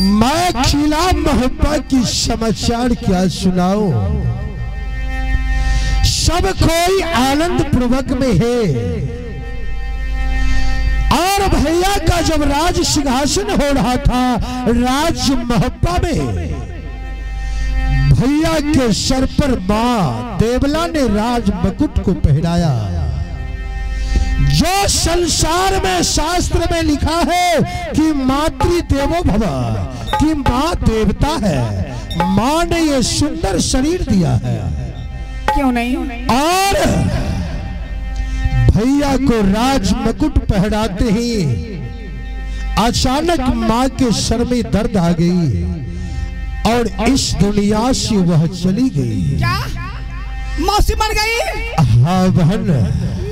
मैं खिला मोहब्बत की समाचार क्या सुनाऊं। सब कोई आनंद पूर्वक में है और भैया का जब राज सिंहासन हो रहा था राज मोहब्बा में, भैया के सर पर मां देवला ने राज मुकुट को पहनाया। जो संसार में शास्त्र में लिखा है कि मातृ देवो भव, कि मां देवता है, मां ने ये सुंदर शरीर दिया है, क्यों नहीं। और भैया को राज मुकुट पहनाते ही अचानक मां के सर में दर्द आ गई और इस दुनिया से वह चली गई। क्या मौसी मर गई? हाँ बहन,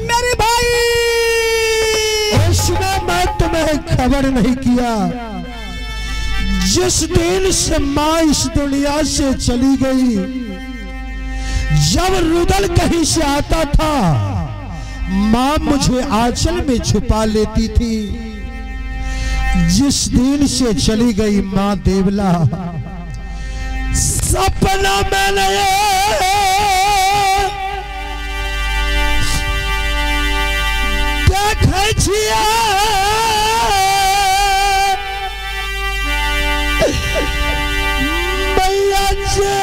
मेरे भाई। उसने मैं तुम्हें खबर नहीं किया। जिस दिन से मां इस दुनिया से चली गई, जब रुदल कहीं से आता था मां मुझे आंचल में छुपा लेती थी। जिस दिन से चली गई मां देवला, सपना मैंने देखे छिया, मैया जे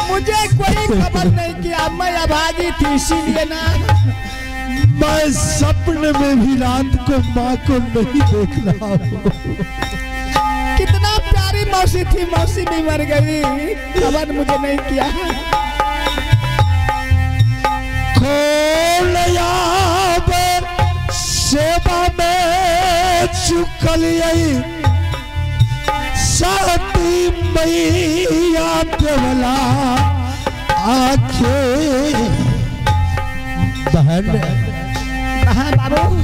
मुझे कोई खबर नहीं किया, मैं अभागी थी इसीलिए ना। मैं सपने में भी रात को माँ को नहीं देख रहा हूँ। कितना प्यारी मौसी थी, मौसी भी मर गई, खबर मुझे नहीं किया। सेवा में चुकल साथी मैया देवला आखे। बहन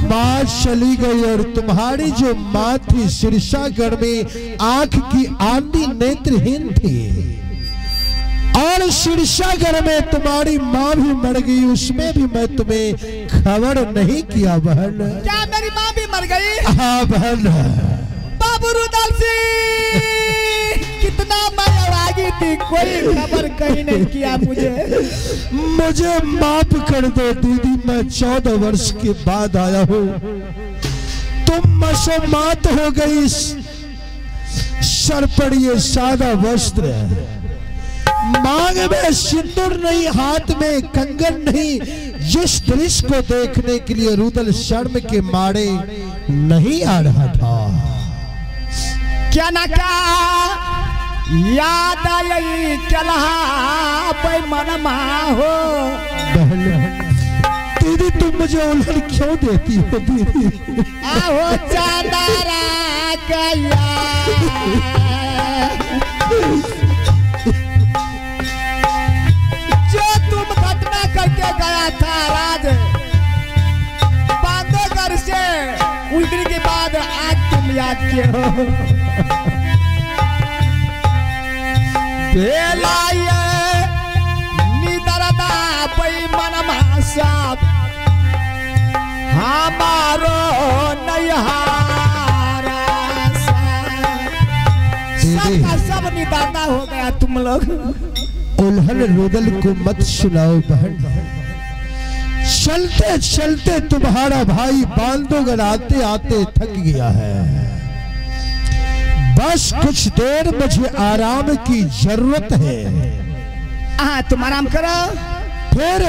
माँ चली गई और तुम्हारी जो माँ थी सिरसागढ़ में आंख की आंधी नेत्रहीन थी, और सिरसागढ़ में तुम्हारी माँ भी मर गई, उसमें भी मैं तुम्हें खबर नहीं किया बहन। क्या मेरी माँ भी मर गई? हाँ बहन। बाबू रुदल सिंह, कितना मैं अभागी थी, कोई खबर कहीं नहीं किया मुझे माफ कर दो दीदी, मैं 14 वर्ष के बाद आया हूँ। तुम मसोमात हो गई, सर पर ये सादा वस्त्र, मांग में सिंदूर नहीं, हाथ में कंगन नहीं। जिस दृश्य को देखने के लिए रुदल शर्म के मारे नहीं आ रहा था। क्या ना क्या याद आई चला मन हो। दीदी तुम मुझे उल्हड़ क्यों देती हो दीदी? आहो चांदारा गया, जो तुम घटना करके गया था राज बांधोगढ़ से, उस दिन के बाद आज तुम याद किए हो। निदरदा मन साहब हमारो नैहारा सबका सब निदाता हो गया तुम लोग। उल्हड़ रुदल को मत सुनाओ बहन। चलते चलते तुम्हारा भाई बांधोगढ़ आते आते थक गया है। बस कुछ देर मुझे आराम की जरूरत है। हाँ तुम आराम करो, फिर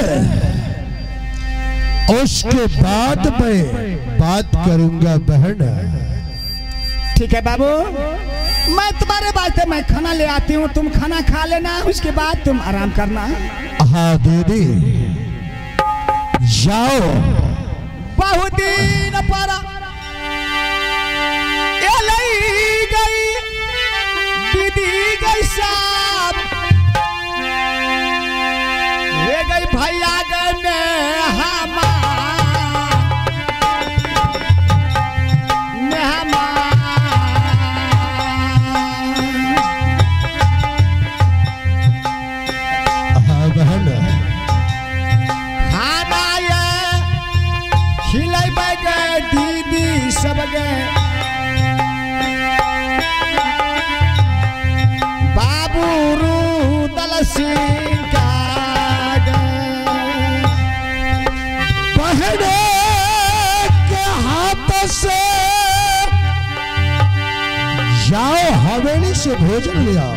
उसके बाद मैं बात करूंगा बहन। ठीक है बाबू, मैं तुम्हारे वास्ते मैं खाना ले आती हूँ, तुम खाना खा लेना, उसके बाद तुम आराम करना। हाँ दीदी जाओ। बहुत दिन पर गई दीदी गई साहब, ये गई भैया गने हवेली से भोजन ले आओ।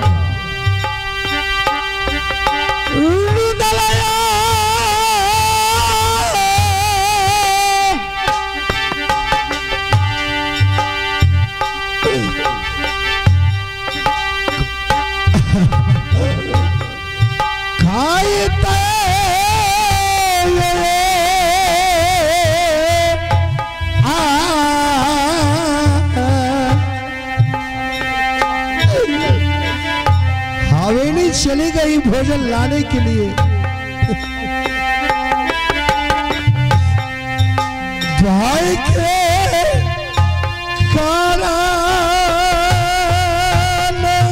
हवेली चली गई भोजन लाने के लिए। भाई के कारण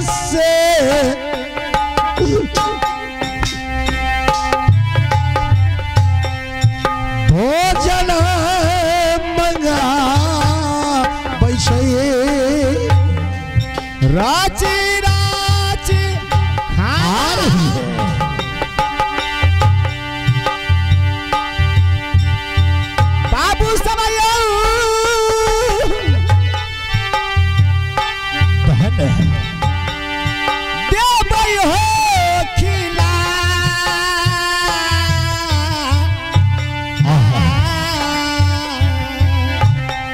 से भोजन मंगा बैसे राची राची आ रही है। बाबू समय बहन दे भाई हो खिला।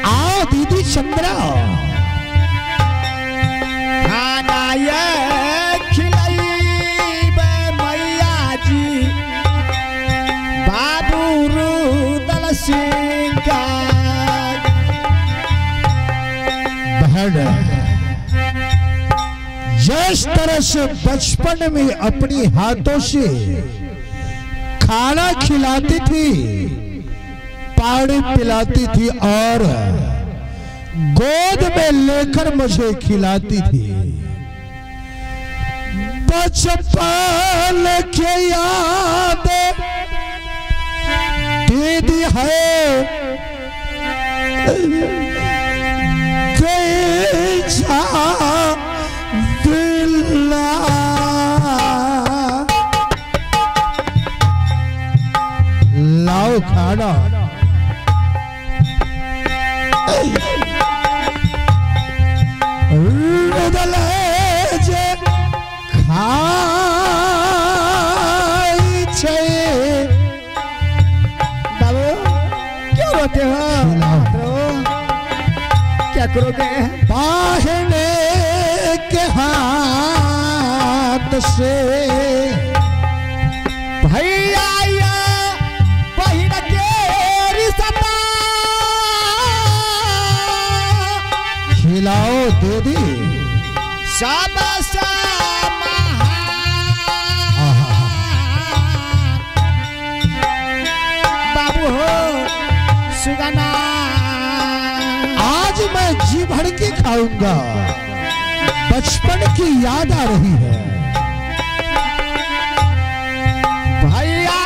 आओ दीदी चंद्रा, खाना ये खिलाई मैया जी बाबू रुदल सिंह का। बहन जिस तरह से बचपन में अपनी हाथों से खाना खिलाती थी, पानी पिलाती थी और गोद में लेकर मुझे खिलाती थी, बचपन के याद दीदी है दिला। लाओ खाना। बाबू क्यों रोते हो? क्या करोगे? बाहने के हाथ से भैया बहिन के रिश्ता खिलाओ दीदी। सबसे बाबू हो सुगना। आज मैं जी भर के खाऊंगा, बचपन की याद आ रही है। भैया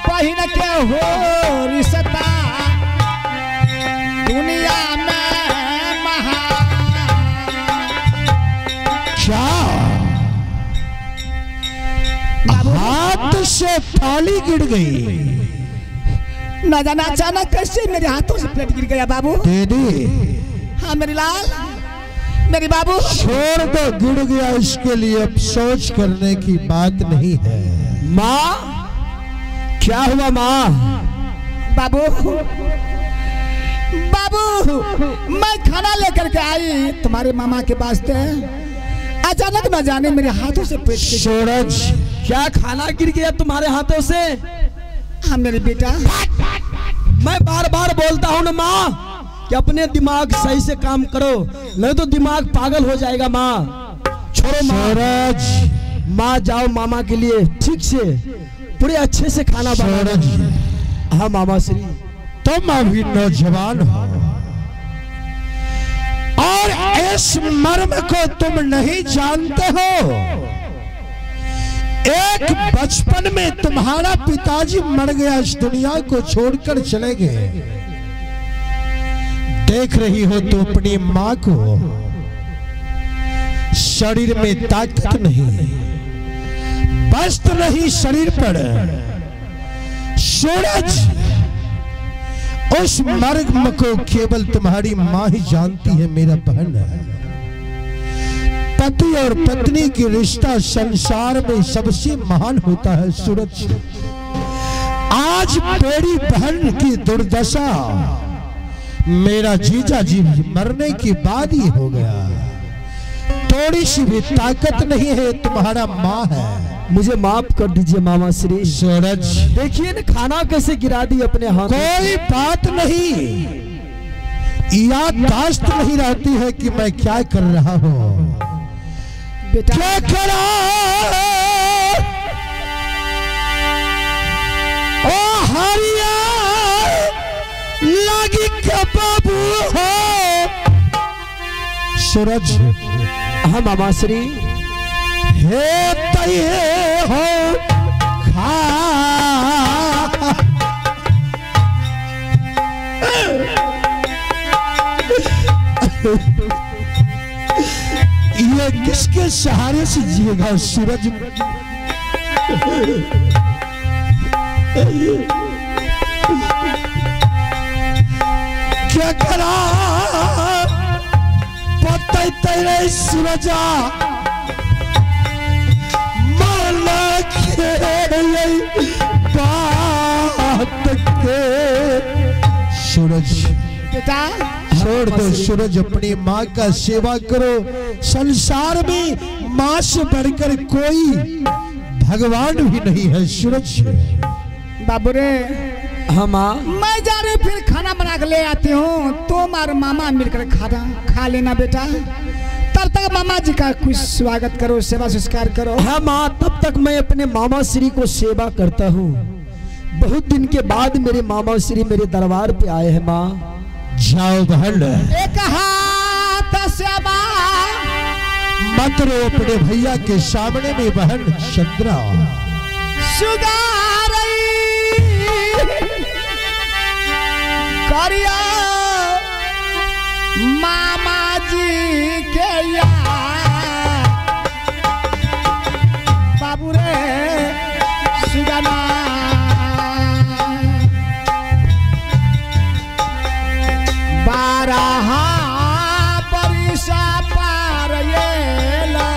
बहिन के हो रिश्ता दुनिया में महा। क्या हाथ से थाली गिर गई? न जाना अचानक कैसे मेरे हाथों से प्लेट गिर गया बाबू। दीदी हाँ मेरी लाल, मेरी बाबू। छोड़ दो, गिर गया, इसके लिए अफसोस करने की बात नहीं है। माँ क्या हुआ माँ? बाबू बाबू मैं खाना लेकर के आई तुम्हारे मामा के वास्ते, अचानक न जाने मेरे हाथों से पेट के। सूरज क्या खाना गिर गया तुम्हारे हाथों से? हाँ मेरे बेटा। मैं बार बार बोलता हूँ ना माँ कि अपने दिमाग सही से काम करो, नहीं तो दिमाग पागल हो जाएगा। माँ छोड़ो माँ। सूरज माँ जाओ मामा के लिए ठीक से पूरे अच्छे से खाना बनाना। सूरज हाँ मामा श्री, तुम अभी नौजवान हो और इस मर्म को तुम नहीं जानते हो। एक बचपन में तुम्हारा पिताजी मर गया, इस दुनिया को छोड़कर चले गए। देख रही हो तो अपनी माँ को, शरीर में ताकत नहीं, वस्त्र नहीं शरीर पर। सूरज उस मर्म को केवल तुम्हारी माँ ही जानती है मेरा बहन। पति और पत्नी की रिश्ता संसार में सबसे महान होता है सूरज। आज मेरी बहन की दुर्दशा मेरा जीजा जी मरने के बाद ही हो गया। थोड़ी सी भी ताकत नहीं है, तुम्हारा माँ है। मुझे माफ कर दीजिए मामा श्री। सूरज देखिए ना खाना कैसे गिरा दी अपने हाथ। कोई बात नहीं, याददाश्त नहीं रहती है कि मैं क्या कर रहा हूँ। बेटा क्या करा ओ हरिया लागी के बाबू हो। सूरज हाँ मामा श्री। हे तये हो खा ये किसके सहारे से जिएगा सूरज। क्या करा पता तेरे सूरजा माला के बात के। सूरज बेटा छोड़ दो सूरज, अपनी माँ का सेवा करो। संसार में माँ से बढ़कर कोई भगवान भी नहीं है सूरज। बाबू रे हाँ माँ। मैं जा रही फिर खाना बना के ले आती हूँ, तुम और मामा मिलकर खाना खा लेना बेटा। तब तक मामा जी का कुछ स्वागत करो, सेवा संस्कार करो। हाँ माँ, तब तक मैं अपने मामा श्री को सेवा करता हूँ। बहुत दिन के बाद मेरे मामा श्री मेरे दरबार पे आए हैं माँ। जाओ बहन, एक हाथ सेवा मत रो अपने भैया के सामने में बहन चंद्रा। सुगारई करिया मामा जी के यार। बाबू रे सुगाना बारह परिसा पार ये लो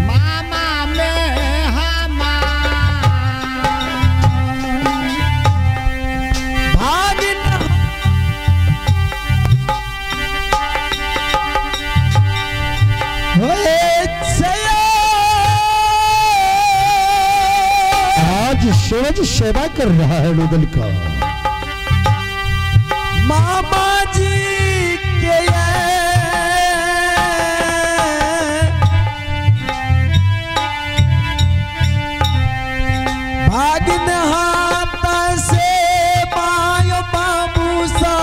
मामा में भागिन आज सूरज सेवा कर रहा है रुदल का। मामा जी के भागिन हाथ से मायो बाबू सा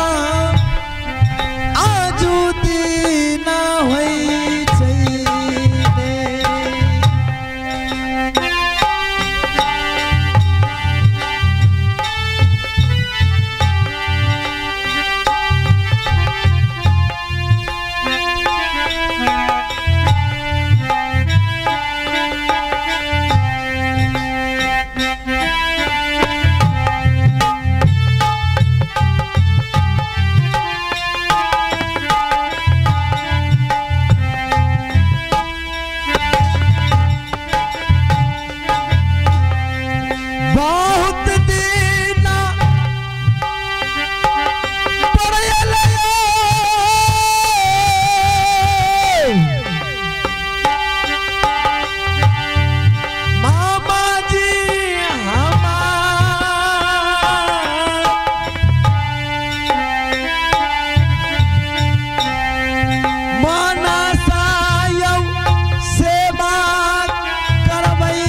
आजू दीन होई चाहिए। बहुत दीना मामा जी माना सायौ सेवा करबई।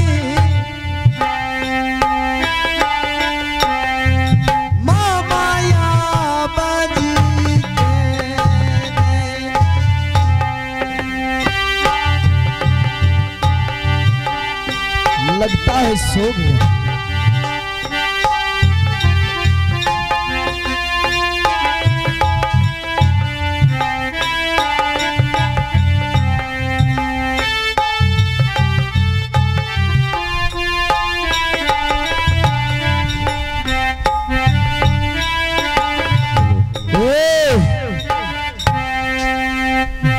माया बाजी लगता है सो गया।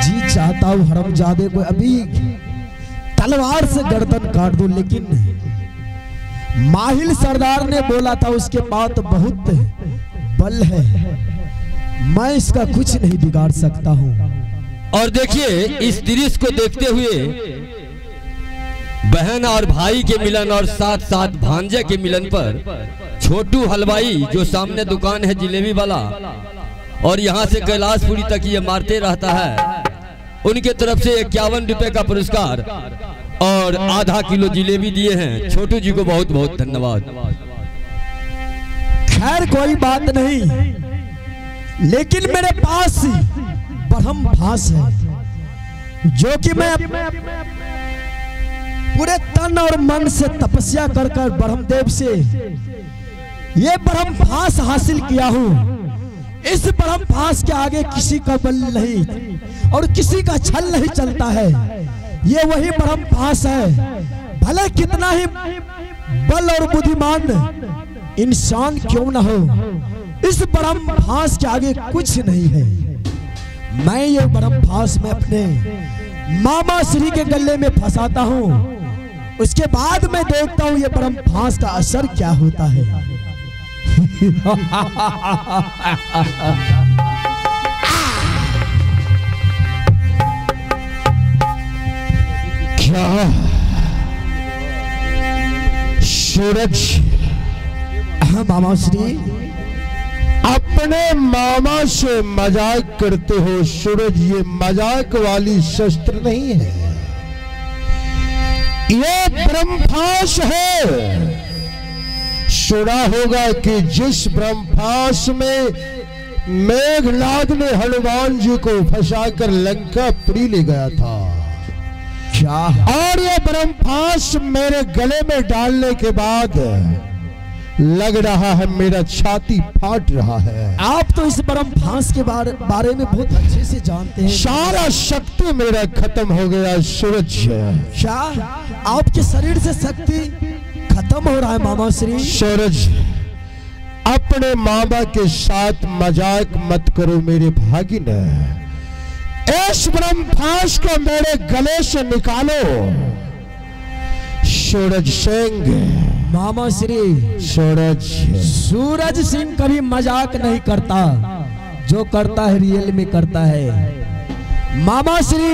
जी चाहता हूँ हरामजादे को अभी तलवार से गर्दन काट दूं, लेकिन माहिल सरदार ने बोला था उसके पास बहुत बल है, मैं इसका कुछ नहीं बिगाड़ सकता हूँ। और देखिए इस दृश्य को देखते हुए बहन और भाई के मिलन और साथ साथ भांजे के मिलन पर छोटू हलवाई जो सामने दुकान है जिलेबी वाला और यहाँ से कैलाशपुरी तक ये मारते रहता है, उनके तरफ से 51 रुपए का पुरस्कार और आधा किलो जिलेबी दिए हैं। छोटू जी को बहुत बहुत धन्यवाद। खैर कोई बात नहीं, लेकिन मेरे पास ब्रह्म भास है जो कि मैं पूरे तन और मन से तपस्या कर कर ब्रह्मदेव से ये ब्रह्म भास हासिल किया हूँ। इस ब्रह्म भास के आगे किसी का बल नहीं और किसी का छल नहीं चलता है। ये वही ब्रह्म भास है, भले कितना ही बल और बुद्धिमान इंसान क्यों न हो, इस ब्रह्म भास के आगे कुछ नहीं है। मैं ये ब्रह्म भास में अपने मामा श्री के गले में फंसाता हूँ, उसके बाद मैं देखता हूँ ये ब्रह्म भास का असर क्या होता है। क्या सूरज मामा श्री अपने मामा से मजाक करते हो? सूरज ये मजाक वाली शस्त्र नहीं है, ये ब्रह्मभास है। सुना होगा कि जिस ब्रह्मभास में मेघनाद ने हनुमान जी को फंसाकर लंकापुरी ले गया था, क्या और ये ब्रह्मभास मेरे गले में डालने के बाद लग रहा है मेरा छाती फाट रहा है। आप तो इस ब्रह्म भास के बारे में बहुत अच्छे से जानते हैं। सारा शक्ति मेरा खत्म हो गया सूरज। क्या आपके शरीर से शक्ति खत्म हो रहा है मामा श्री? सूरज अपने मामा के साथ मजाक मत करो मेरे भागिन। इस ब्रह्मभास को मेरे गले से निकालो। सूरज सिंह मामा श्री, सूरज सिंह कभी मजाक नहीं करता, जो करता है रियल में करता है। मामा श्री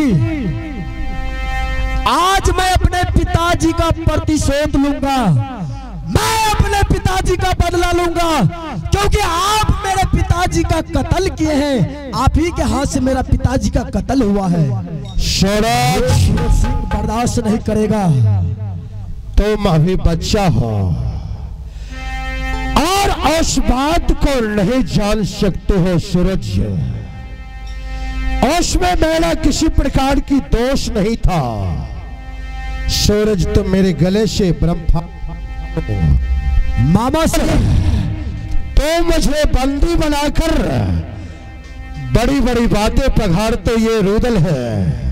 आज मैं अपने पिताजी का प्रतिशोध लूंगा, मैं अपने पिताजी का बदला लूंगा, क्योंकि आप मेरे पिताजी का कत्ल किए हैं। आप ही के हाथ से मेरा पिताजी का कत्ल हुआ है। सूरज सिंह बर्दाश्त नहीं करेगा। तुम अभी बच्चा हो और उस बात को नहीं जान सकते हो सूरज। उसमें मेरा किसी प्रकार की दोष नहीं था। सूरज तुम मेरे गले से ब्रह्म मामा से तो मुझे बंदी बनाकर बड़ी बड़ी बातें पघारते ये रुदल है।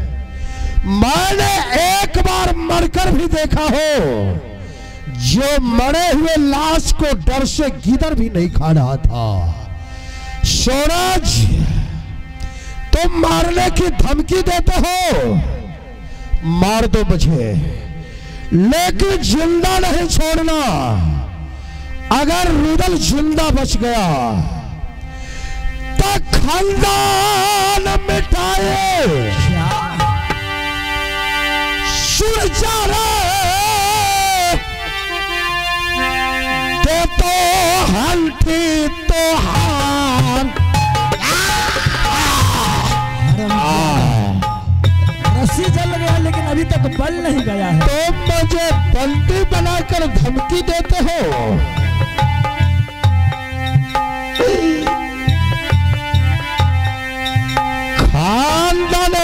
मैंने एक बार मरकर भी देखा हो, जो मरे हुए लाश को डर से गिदड़ भी नहीं खा रहा था। सूरज तुम मारने की धमकी देते हो, मार दो मुझे, लेकिन जिंदा नहीं छोड़ना। अगर रुदल जिंदा बच गया तो खानदान मिटाए। तो हंठी तो रस्सी जल गया, लेकिन अभी तक बल नहीं गया है। तुम मुझे बंदी बनाकर धमकी देते हो। खानदान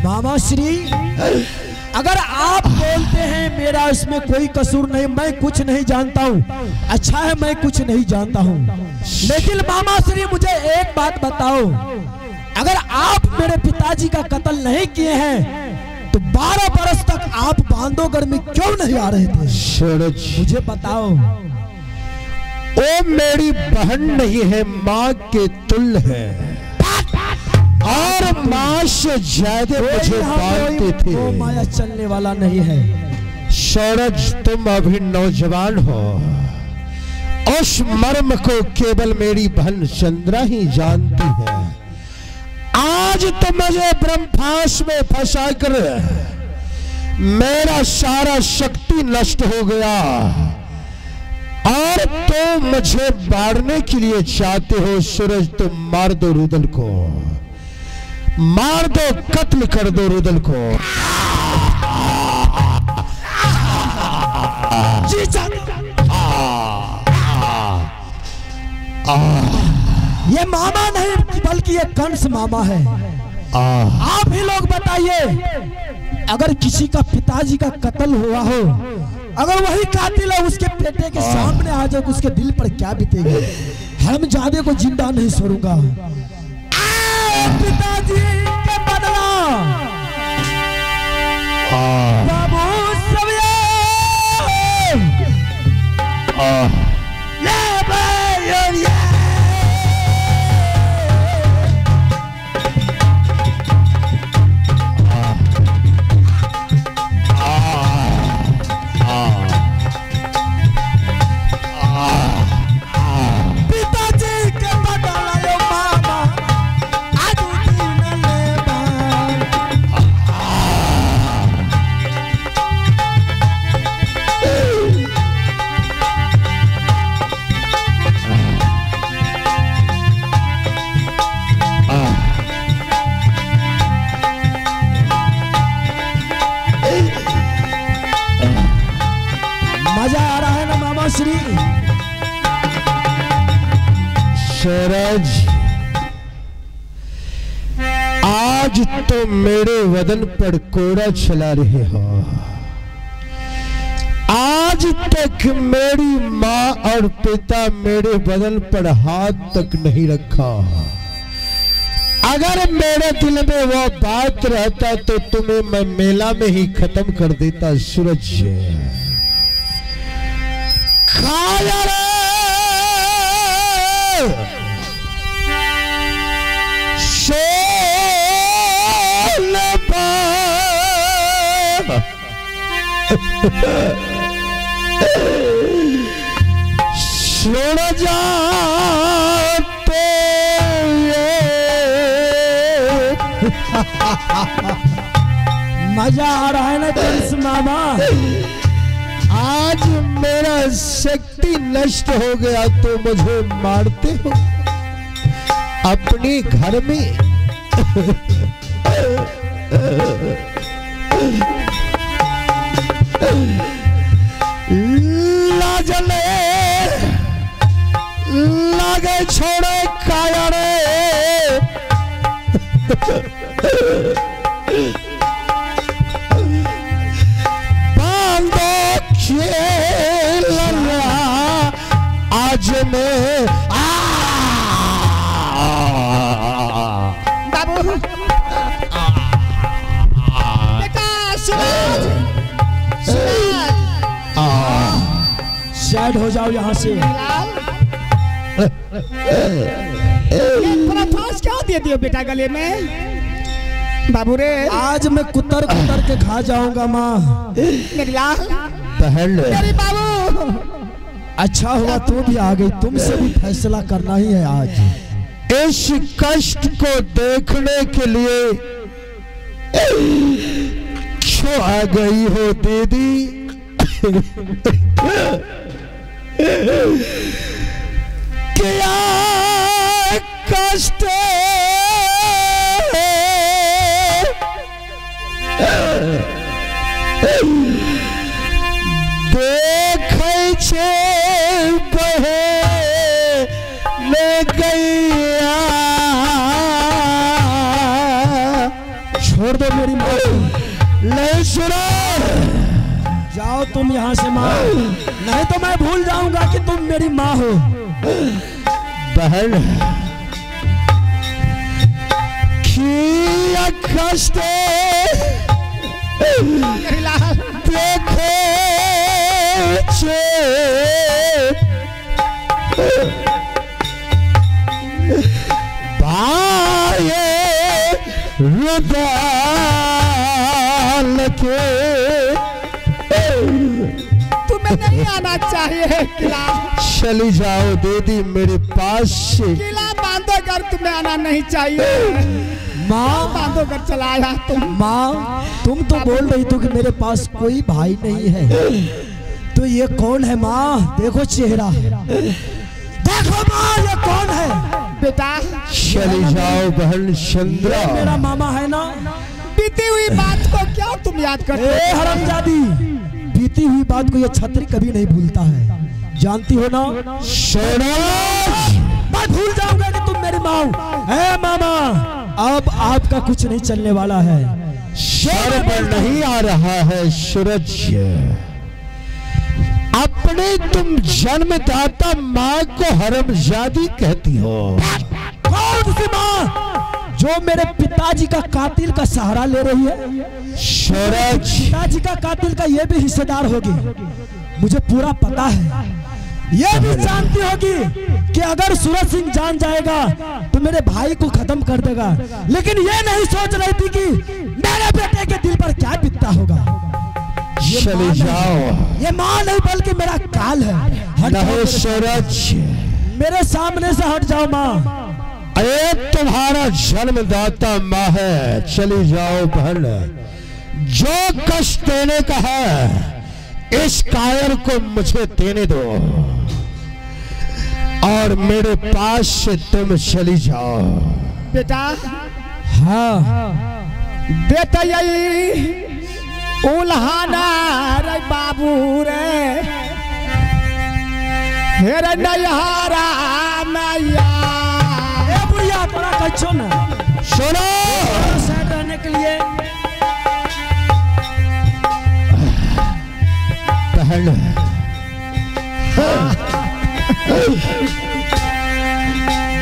मामा श्री अगर आप बोलते हैं मेरा इसमें कोई कसूर नहीं, मैं कुछ नहीं जानता हूँ, अच्छा है मैं कुछ नहीं जानता हूँ, लेकिन मामा श्री मुझे एक बात बताओ, अगर आप मेरे पिताजी का कत्ल नहीं किए हैं तो 12 बरस तक आप बांधवगढ़ में क्यों नहीं आ रहे थे? सूरज, मुझे बताओ। वो मेरी बहन नहीं है, माँ के तुल्य है और माँ से ज्यादा मुझे मानते थे। वो माया चलने वाला नहीं है। सूरज, तुम अभी नौजवान हो, उस मर्म को केवल मेरी बहन चंद्रा ही जानती है। आज तो मुझे ब्रह्मास्त्र में फंसाकर मेरा सारा शक्ति नष्ट हो गया और तो मुझे मारने के लिए चाहते हो। सूरज, तुम मार दो रुदल को, मार दो, कत्ल कर दो रुदल को। ये मामा नहीं बल्कि ये कंस मामा है। आप ही लोग बताइए, अगर किसी का पिताजी का कत्ल हुआ हो, अगर वही कातिल है उसके बेटे के सामने आ जाए, उसके दिल पर क्या बीतेगी? हरामजादे को जिंदा नहीं छोड़ूंगा। पिताजी के बदला बाबू सूरज, आज तो मेरे वदन पर कोड़ा चला रहे हो। आज तक मेरी माँ और पिता मेरे बदन पर हाथ तक नहीं रखा। अगर मेरे दिल में वो बात रहता तो तुम्हें मैं मेला में ही खत्म कर देता। सूरज, खाया रे सुन जा तो मजा आ रहा है ना कंस मामा? आज मेरा शक्ति नष्ट हो गया तो मुझे मारते हो अपने घर में। लाजले लागे छोड़े काया रे, बांधो खेल आज में बाबू बेटा सूरज, साइड हो जाओ यहाँ से। फांस क्या दे दियो बेटा गले में? बाबू रे, आज मैं कुतर कुतर के खा जाऊंगा माँ। मेरी लाल बहन, मेरी बाबू। अच्छा हुआ तू भी आ गई, तुमसे भी फैसला करना ही है आज। इस कष्ट को देखने के लिए क्यों आ गई हो दीदी? क्या कष्ट देखै छे बहे ले गैया। छोड़ दो मेरी माँ, ले सुनो, जाओ तुम यहाँ से माँ, नहीं तो मैं भूल जाऊंगा कि तुम मेरी माँ हो। बहन किया कष्ट देखे भाई रुदाल के तुम्हें नहीं आना चाहिए किला। चली जाओ दीदी मेरे पास से। किला बांधो कर, तुम्हें आना नहीं चाहिए। माँ बांधो कर चलाया तुम। माँ तुम तो बोल रही थी कि मेरे पास कोई भाई नहीं है, तो ये कौन है माँ? देखो चेहरा, देखो माँ ये कौन है? बेटा चली जाओ बहन चंद्रा। मेरा मामा है ना। बीती हुई बात को क्या तुम याद करते? ए हरामजादी, बीती हुई बात को ये छतरी कभी नहीं भूलता है, जानती हो ना? मैं भूल जाऊंगा कि तुम मेरी माँ हो। मामा अब आपका कुछ नहीं चलने वाला है। सर पर नहीं आ रहा है सूरज। अपने तुम जन्मदाता माँ को हरामजादी कहती हो। कौन सी माँ जो मेरे पिताजी का कातिल का सहारा ले रही है? सूरज पिताजी का कातिल का ये भी हिस्सेदार होगी, मुझे पूरा पता है। ये भी जानती होगी कि अगर सूरज सिंह जान जाएगा तो मेरे भाई को खत्म कर देगा, लेकिन ये नहीं सोच रही थी कि मेरे बेटे के दिल पर क्या बीतता होगा। चले जाओ। ये माँ नहीं बल्कि मेरा काल है। हट जाओ सूरज, मेरे सामने से हट जाओ माँ। अरे तुम्हारा जन्मदाता माँ है। चली जाओ बहन, जो कष्ट देने का है इस कायर को मुझे देने दो और मेरे पास से तुम चली जाओ। बेटा हाँ बेटा यही उल्हाना रे बाबू रे, हेरे नैहरा मैया। ए बुढ़िया थोड़ा कच्छो ना, सुनो साइड रहने के लिए। बहन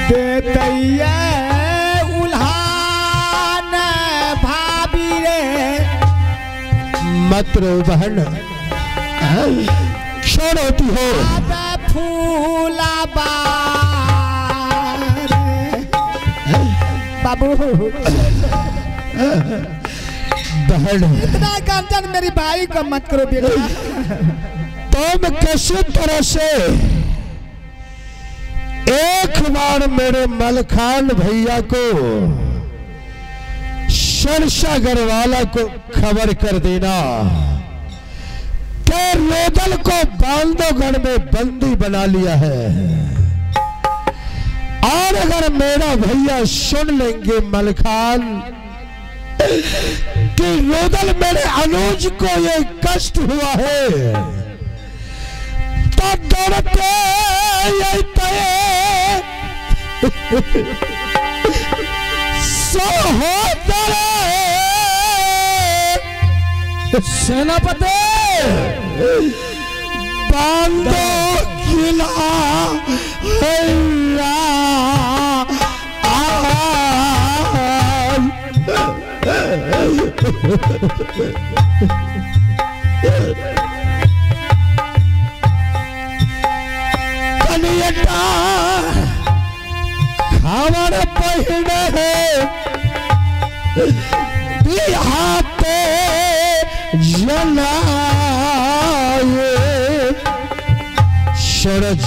देतैया उल्हान भाभी रे, मत रो बहन, क्यों रोती हो? फूला बाबू बहन इतना कंचन मेरी भाई को मत करो बेटा। तुम किसी तरह से एक बार मेरे मलखान भैया को शर्षागर वाला को खबर कर देना कि रोदल को बांधवगढ़ में बंदी बना लिया है। और अगर मेरा भैया सुन लेंगे मलखान कि रोदल मेरे अनुज को ये कष्ट हुआ है, तो दौड़ते सेनापति बांधो किला कनियटा खावर पहिने बिहाते जलाए शरज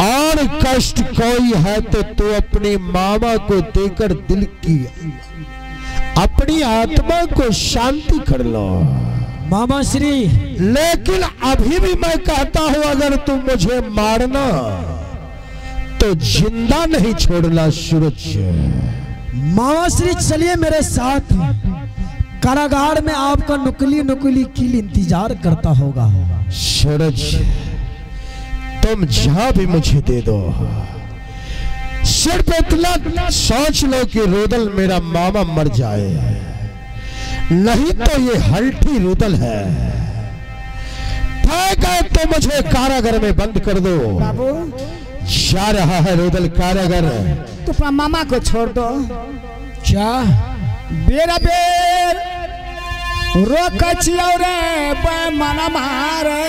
और कष्ट कोई है तो तू अपनी मामा को देकर दिल की अपनी आत्मा को शांति कर लो मामा श्री। लेकिन अभी भी मैं कहता हूं अगर तुम मुझे मारना तो जिंदा नहीं छोड़ना सूरज। मामा श्री चलिए मेरे साथ, कारागार में आपका नुकली नुकली कील इंतजार करता होगा। सूरज तुम जहां भी मुझे दे दो, सिर्फ इतना सोच लो कि रोदल मेरा मामा मर जाए, नहीं तो ये हल्टी रोदल है। तो मुझे कारागार में बंद कर दो। बाबू जा रहा है रोदल कारागर। तो अपना मामा को छोड़ दो। क्या बेरा बेर रोक छियो रे मना मारे।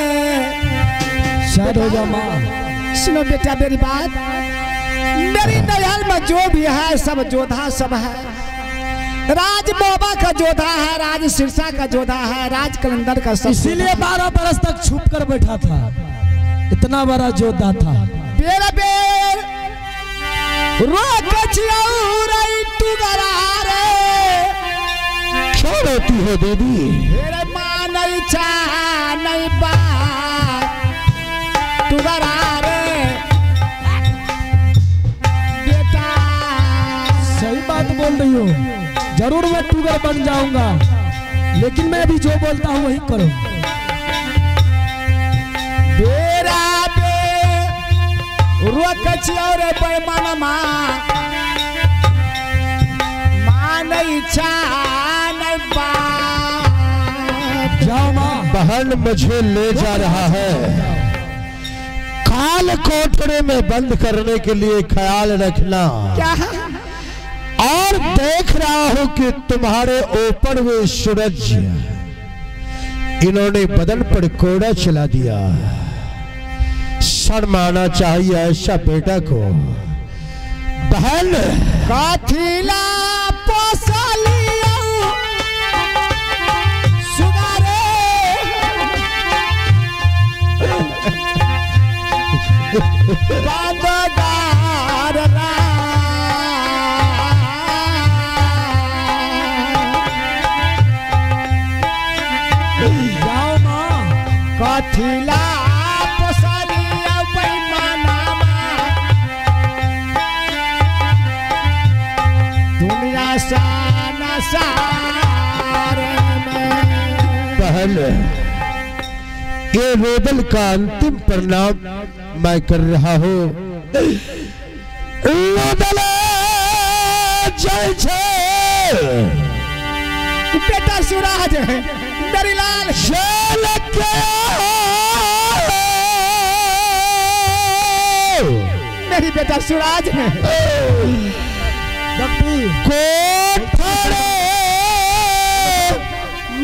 शायद हो जा माँ। सुनो बेटा मेरी बात, मेरी नहल में जो भी है सब जोधा सब है। राज मोबा का जोधा है, राज सिरसा का जोधा है, राज कलंदर का सब। इसीलिए 12 बरस तक छुप कर बैठा था, इतना बड़ा जोधा था। बेरा बेर रोक छियो रे तू गरारे। क्यों रोती हो दीदी? मेरे माँ नहीं चाह नहीं बात तू गरारे बेटा। सही बात बोल रही हो, जरूर मैं टूगर बन जाऊंगा, लेकिन मैं भी जो बोलता हूँ वही करो। बेरा बे रोक छियो रे बेमाना माँ नहीं चाह नहीं बात। जाओ माँ। बहन मुझे ले जा रहा है, काल कोठरे में बंद करने के लिए ख्याल रखना। क्या और देख रहा हूं कि तुम्हारे ऊपर हुए सूरज इन्होंने बदन पर कोड़ा चला दिया। शर्म आना चाहिए ऐसा बेटा को। बहन काथिला पोसलिया सुगारे बांधगार रा। जाओ माँ। काथिला पोसलिया बेईमाना दुनिया साना सारे में। बहन ये रोदल का अंतिम परिणाम मैं कर रहा हूँ। रोदल जय जय बेटा सूरज मेरी लाल मेरी बेटा सूरज कोठरे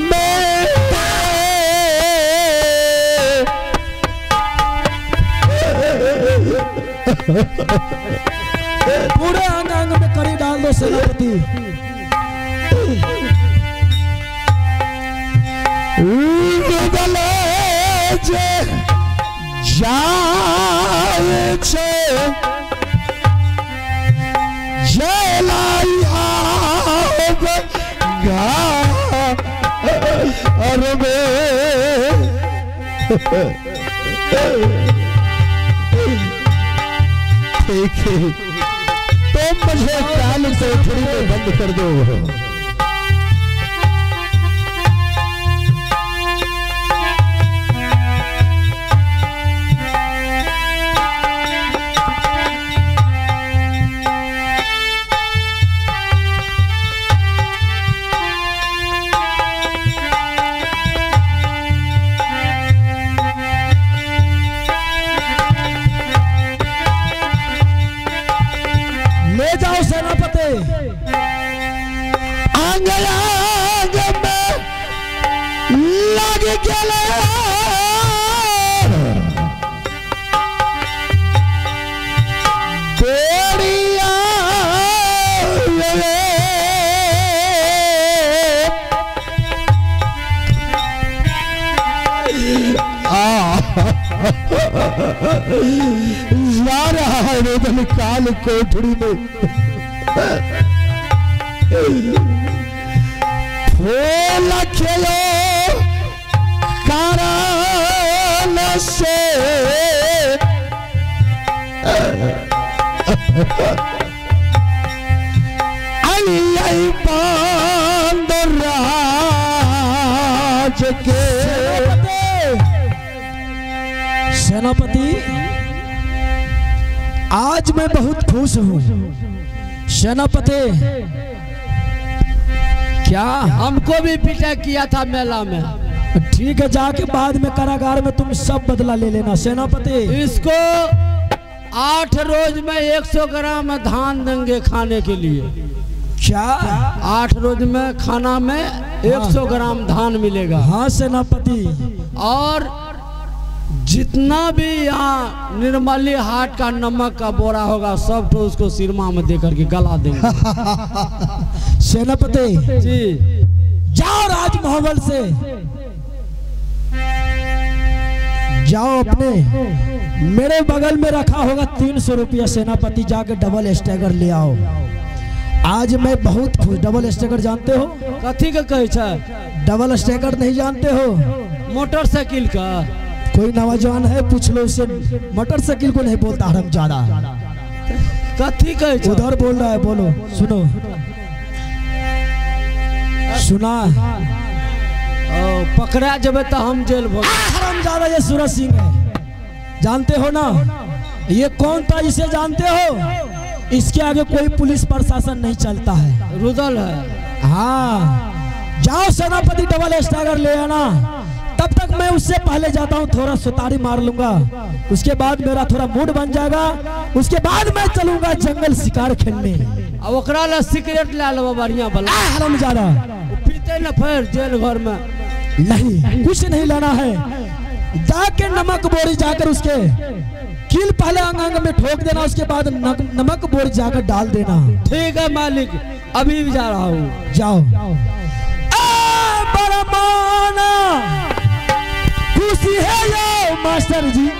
में पूरे अंग अंग में करी डाल दो सेनापति। जाए छे जलाई आगा अरबे ठीक है, तुम मुझे काल कोठरी में बंद कर दो। ले जाओ सेनापति। आंग आंग में लग गया गोड़िया जा रहा है रोदन काल कोठरी में। फूल खेलो कारण से आई बांध राज के। सेनापति आज मैं बहुत खुश हूँ। सेनापति क्या हमको भी पीटा किया था मेला में। ठीक है, जाके बाद में कारागार में तुम सब बदला ले लेना। सेनापति इसको 8 रोज में 100 ग्राम धान देंगे खाने के लिए। क्या? 8 रोज में खाना में 100 ग्राम धान मिलेगा। हाँ सेनापति। और जितना भी यहाँ निर्मली हाट का नमक का बोरा होगा सब तो उसको सिरमा में दे करके गला देंगे। सेनापति जी जाओ राजमहल से, जाओ अपने मेरे बगल में रखा होगा 300 रुपया सेनापति, जाके डबल स्टैगर ले आओ। आज मैं बहुत खुश। डबल स्टैगर जानते हो? कथी का कहे छे? डबल स्टैगर नहीं जानते हो? मोटरसाइकिल का। कोई नौजवान है पूछ लो उससे, मोटरसाइकिल को नहीं बोलता हरामजादा। कथी कहे छे? उधर बोल रहा है, बोलो सुनो। सुना? पकड़ा जब तो हम जेल भोग। हरामजादा ये सूरज सिंह है, जानते हो ना? ये कौन था इसे जानते हो? इसके आगे कोई पुलिस प्रशासन नहीं चलता है, रुदल है। हाँ जाओ सेनापति डबल स्टैगर ले आना। तब तक मैं उससे पहले जाता हूँ, थोड़ा सुतारी मार लूंगा, उसके बाद मेरा थोड़ा मूड बन जाएगा, उसके बाद मैं चलूंगा जंगल शिकार खेलने। अब ओकरा ला सिगरेट ला लो बढ़िया भला। हरामजादा पीते न फिर जेल घर में। नहीं कुछ नहीं लाना है, जाके नमक बोरी जाकर उसके कील पहले अंग अंग में ठोक देना, उसके बाद नमक बोरी जाकर डाल देना। ठीक है मालिक, अभी भी जा रहा हूँ। जाओ। बरमाना खुशी है यो मास्टर जी।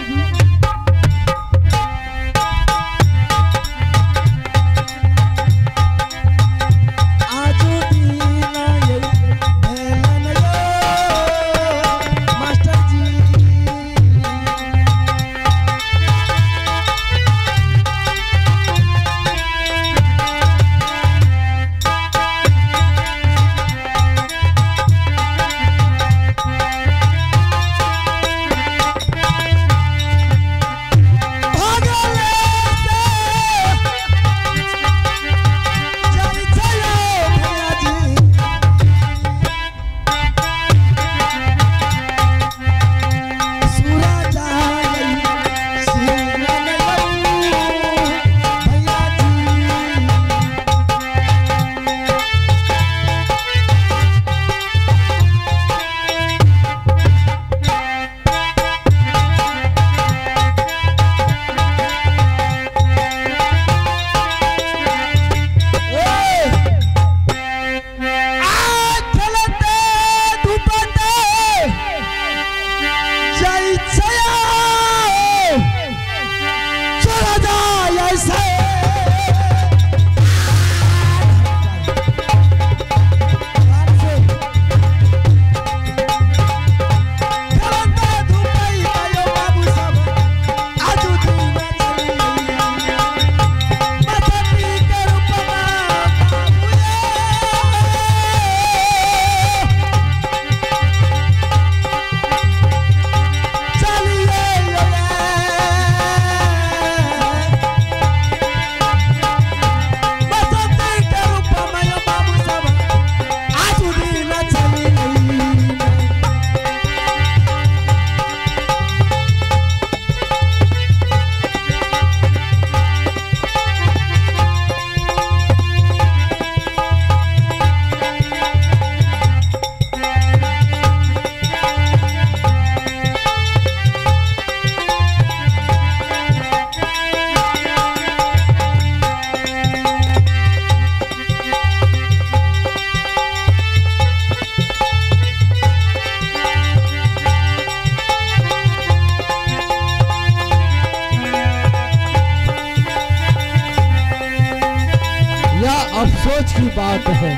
अफसोस की बात है।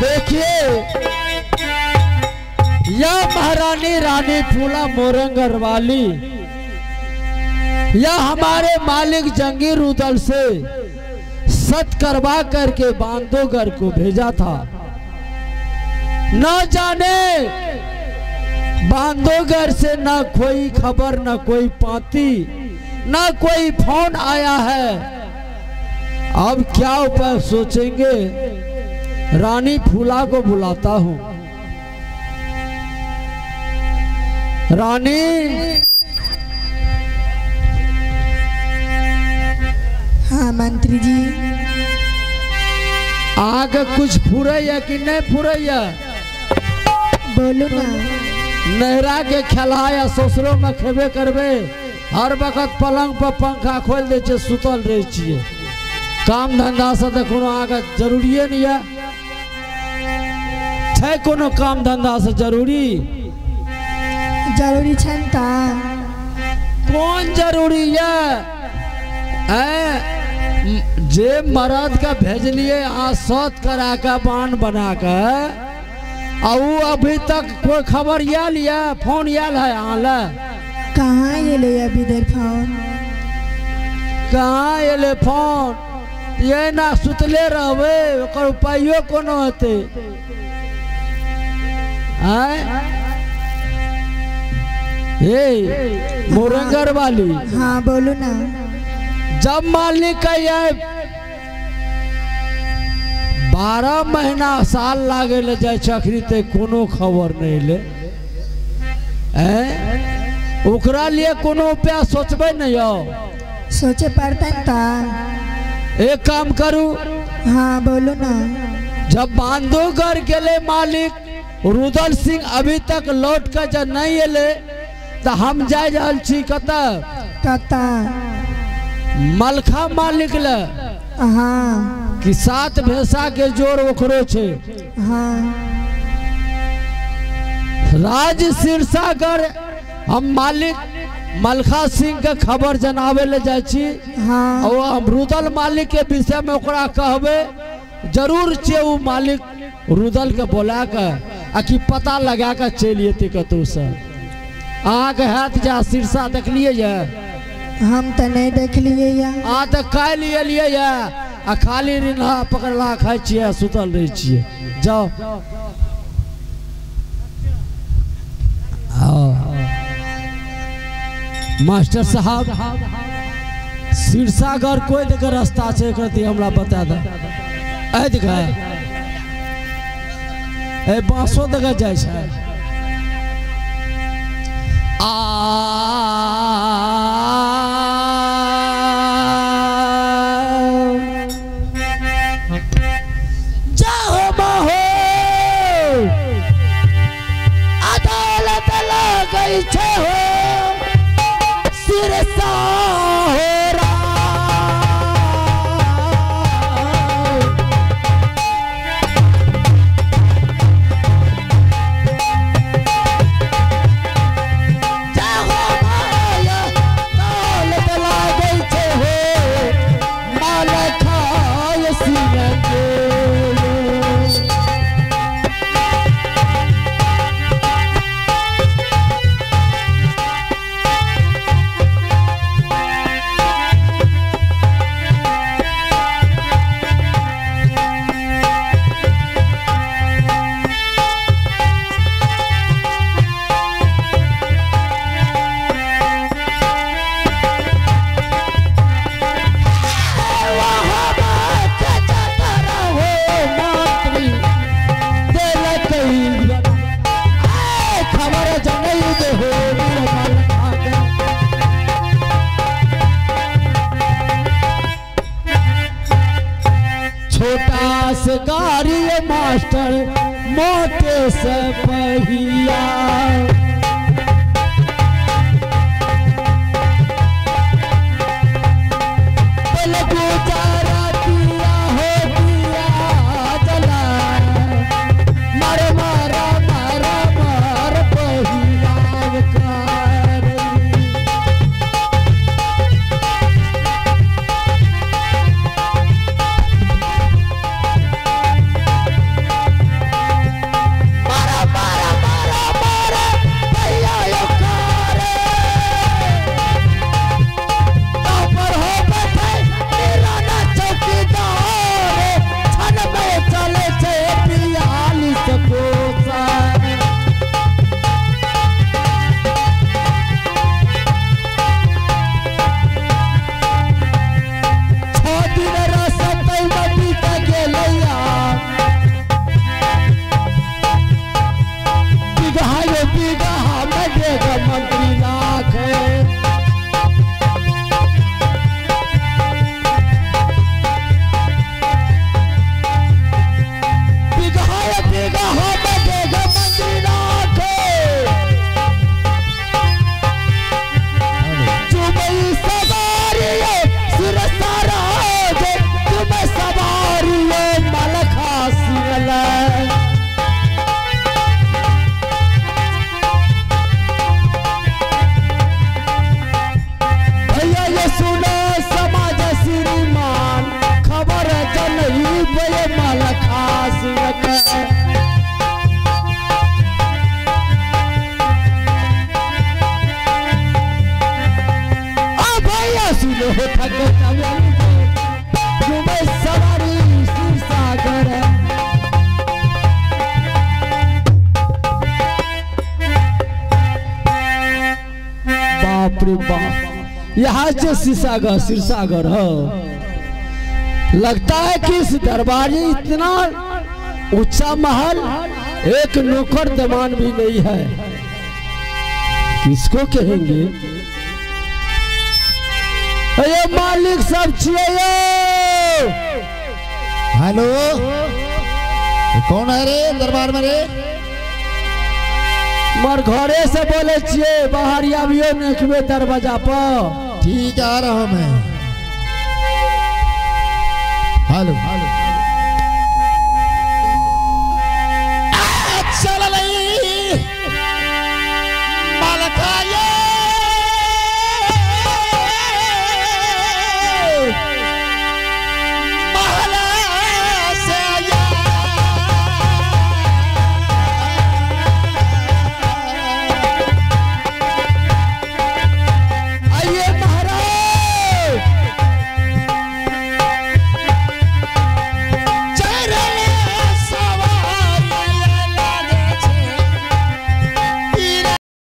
देखिए यह महारानी रानी फूला मोरंगर वाली यह हमारे मालिक जंगीर रुदल से सत करवा करके बांधोगर को भेजा था। न जाने बांधोगर से न कोई खबर न कोई पाती न कोई फोन आया है। अब क्या उपाय सोचेंगे? रानी फूला को बुलाता हूँ। रानी मंत्री जी। आगे कुछ फुरैया कि नहीं फुरैया? बोलो ना। नहरा के खेलाया ससुरो में खेबे करबे, हर वक्त पलंग पर पंखा खोल दे छे, सुतल रहे छिए। काम धंधा से तो कोनो आगे जरूरिये नहीं है। छै कोनो काम धंधा से जरूरी? जरूरी छन ता। कौन जरूरी है? जे मर्द का भेजलिए सौत करा का बांध बना कर, और अभी तक कोई खबर याल या फोन याल है आला? कहाँ ये ले अभी देर फोन? कहाँ ये ले फोन? ये ना सुतले रहवे, ओकर उपायो कोनो होते? ए मोरंगर वाली। हाँ बोलो ना। जब मालिक का ये 12 महीना साल लागे ले जाए चखरी ते कोनो खबर नहीं ले, ओकरा लिए कोनो उपाय सोचबे नहीं हो? सोचे पड़ता ता। एक काम करू। हाँ बोलो ना। जब बांधोगर के ले मालिक रुदल सिंह अभी तक लौट कर जब नहीं एले, तो हम जाए रहल छी कता मलखा मालिक ले। हाँ कि 7 भैंसा के जोर ओकरो छे। हाँ राज सिरसागर हम मालिक मलखा सिंह के खबर जनावे ले जाए छी। हाँ और हम रुदल मालिक के विषय में ओकरा कहबे जरूर छे। वो मालिक रुदल के बोला कर कि पता लगा कर चलिए थे कतौ से। अहाँ के हाथ जा सिरसा देख लिए या? हम तो नहीं देख लिए या। आ तो खा लिए या, आ खाली रिन्हा पकड़ला खाई छिए, सुतल रही छिए। जाओ मास्टर साहब, सिरसागर कोई देखे रास्ता छे करती हमरा बता दे। ए देखा ए बांसो देखे जाय छै। जाओ बाहो अदालत लगई छे हो सिरसा हो रा। छोटा से गाड़ी मास्टर मोटे से पहिया। जो थक चमेली से घूमे सवारी शिव सागर। बाप रे बाप, यहाँ से सिरसागर हो। लगता है कि इस दरबारी इतना ऊंचा महल, एक नौकर दमान भी नहीं है। किसको कहेंगे? अरे मालिक सब चाहिए। हेलो, कौन है रे दरबार में रे? मर घरे से बोले छिए, बाहर आबियो नखबे दरवाजा पर। ठीक है, आ रहा हूं मैं।